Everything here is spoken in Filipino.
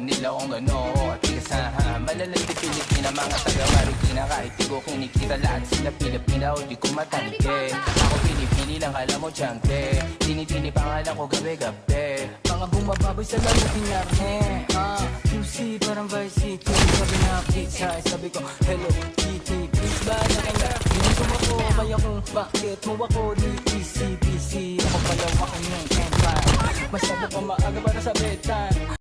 nila kung gano'n at tigas ha. Malalandi Pilipina, mga taga-Marikina. Kahit di ko kinikita lahat sila Pilipina o di ko matangke. Ako pinipili lang kala mo tiyangke. Tinitini pangalan ko gabi-gabi. Mga bumababoy sa lalo pinarne. QC parang Vice City. Sabi na pizza, sabi ko hello Kitty. Please ba na kaya pinusum ako. Kaya kung bakit mo ako di easy-peasy. Ako pala ako yung empire. Masyado pa maaga para sa bedtime.